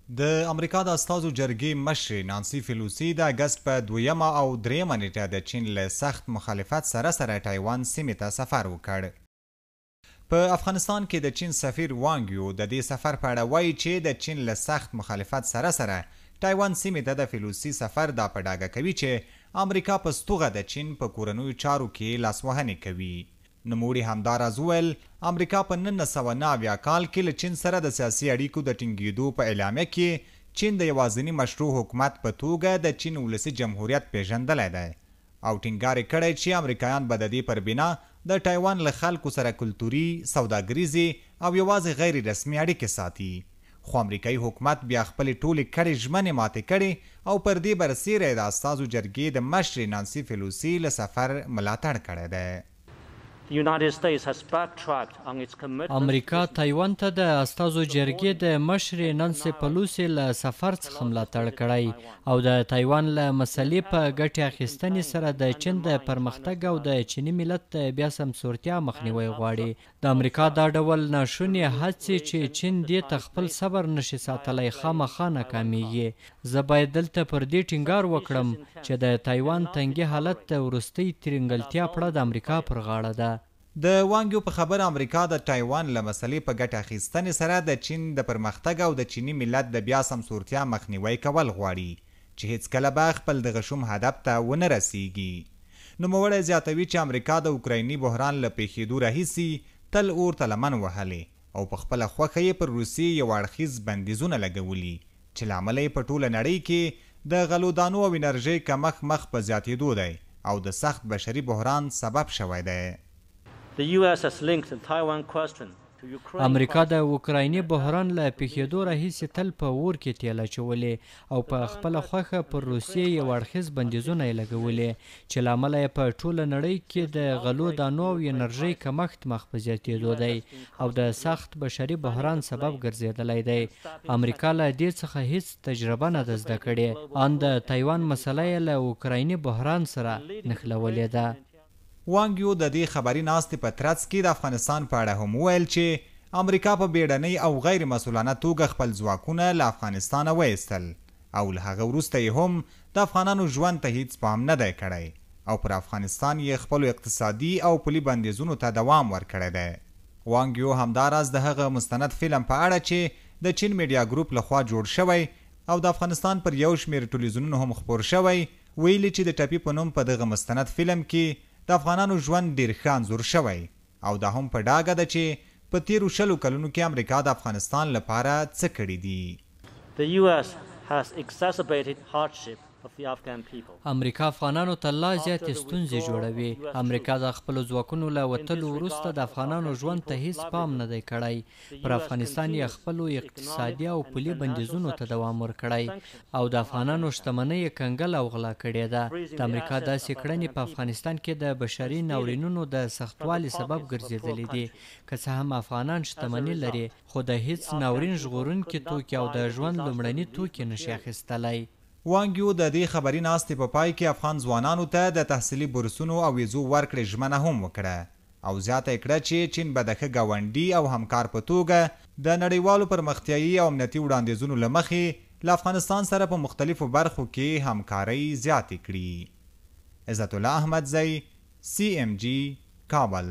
د امریکا د استازو جرګې مشرې نانسي پیلوسي د اګست په 2 او 3 نیټه د چین له سخت مخالفت سره تایوان سیمې ته سفر وکړ. په افغانستان کې د چین سفیر وانګ یو د دې سفر په اړه وایي چې د چین له سخت مخالفت سره تایوان سیمې ته د پیلوسي سفر دا په ډاګه کوي چې امریکا په ستوغه د چین په کورنیو چارو کې لاسوهنې کوي. نوموړي همداراز وویل امریکا په 1990 کال کې له چین سره د سیاسي اړیکو د ټینګېدو په اعلامیه کې چین د یوازیني مشروع حکومت په توګه د چین ولسي جمهوریت پیژندلی دی او ټینګار یې کړی چې امریکایان به د دې پر بنا د تایوان له خلکو سره کلتوري، سوداګریزې او یوازې غیر رسمي اړیکې ساتي. خو امریکایي حکومت بیا خپلې ټولې کړې ژمنې ماتې کړې او پر دې برسیره د استازو جرګې د مشرې نانسي پیلوسي له سفر ملاتړ کړی دی. امریکا تایوان ته د استازو جرګې د مشرې نانسي پیلوسي له سفر څخه ملاتړ کړی او د تایوان له مسلې په ګټې اخیستنې سره د چین د پرمختګ او د چیني ملت د بیا سمسورتیا مخنیوی غواړي. د امریکا دا ډول ناشونې هڅې چې چین دې ته خپل صبر نشي ساتلی خامخا ناکامیږي. زه باید دلته پر دې ټینګار وکړم چې د تایوان تنګي حالت د وروستۍ ترینګلتیا پړه د امریکا پر غاړه ده. د وانګیو په خبر امریکا د تایوان له مسلې په ګټه اخیستنې سره د چین د پرمختګ او د چینی ملت د بیا سمسورتیا مخنیوی کول غواړي چې هیڅکله به خپل د غشوم هدف ته ونه رسیږي. نوموړی زیاتوي چې امریکا د اوکرایني بحران له پیښېدو راهیسې تل اور ته لمن وهلې او په خپله خوښه یې پر روسیې یو اړخیز بندیزونه لګولي چې له امله یې په ټوله نړۍ کې د غلو دانو او انرژۍ کمښت مخ په زیاتېدو دی او د سخت بشري بحران سبب شوی دی. امریکا د اوکرایني بحران له پیښېدو راهیسې تل په اور کې تیل اچولې او په خپله خوښه پر روسیې یو اړخیز بندیزونه یې لګولې چې له امله یې په ټوله نړۍ کې د غلو دانو او انرژۍ کمښت مخ په زیاتېدو دی او د سخت بشري بحران سبب ګرځېدلی دی. امریکا له دې څخه هیڅ تجربه نه ده زده کړې ان د تایوان مسله یې له اوکرایني بحران سره نښلولې ده. وانګیو د دې خبري ناستې په ترڅ کې د افغانستان په اړه هم وویل چې امریکا په بیړنۍ او غیر مسؤلانه توګه خپل ځواکونه له افغانستانه وایستل او له هغه وروسته یې هم د افغانانو ژوند ته هیڅ پام نه دی کړی او پر افغانستان یې خپلو اقتصادي او پولي بندیزونو ته دوام ورکړی دی. وانګیو همداراز د هغه مستند فلم په اړه چې د چین میډیا ګروپ لخوا جوړ شوی او د افغانستان پر یو شمېر ټلویزیونونو هم خپور شوی ویلي چې د ټپي په نوم په دغه مستند فلم کې د افغانانو ژوند ډیر ښه انځور شوی او دا هم په ډاګه ده چې په تیرو 20 کلونو کې امریکا د افغانستان لپاره څه کړي دي. امریکا افغانانو ته لا زیاتې ستونزې جوړوي. امریکا د خپلو ځواکونو له وتلو وروسته د افغانانو ژوند ته هیڅ پام نه دی کړی. پر افغانستان یې خپلو اقتصادي او پولي بندیزونو ته دوام ورکړی او د افغانانو شتمنۍ یې کنګل او غلا کړې ده. د امریکا داسې کړنې په افغانستان کې د بشري ناورینونو د سختوالي سبب ګرځېدلې دي. که څه هم افغانان شتمني لري خو د هیڅ ناورین ژغورونکي توکي او د ژوند لومړني توکي نشي اخیستلی. وانګیو د دې خبري ناستې په پای کې افغان ځوانانو ته د تحصیلي بورسونو او ویزو ورکړې ژمنه هم وکړه او زیاته یې کړه چې چین به د ښه ګاونډي او همکار په توګه د نړیوالو پرمختیایي او امنیتي وړاندیزونو له مخې له افغانستان سره په مختلفو برخو کې همکارۍ زیاتې کړي. عزت الله احمدزی، CMG، کابل.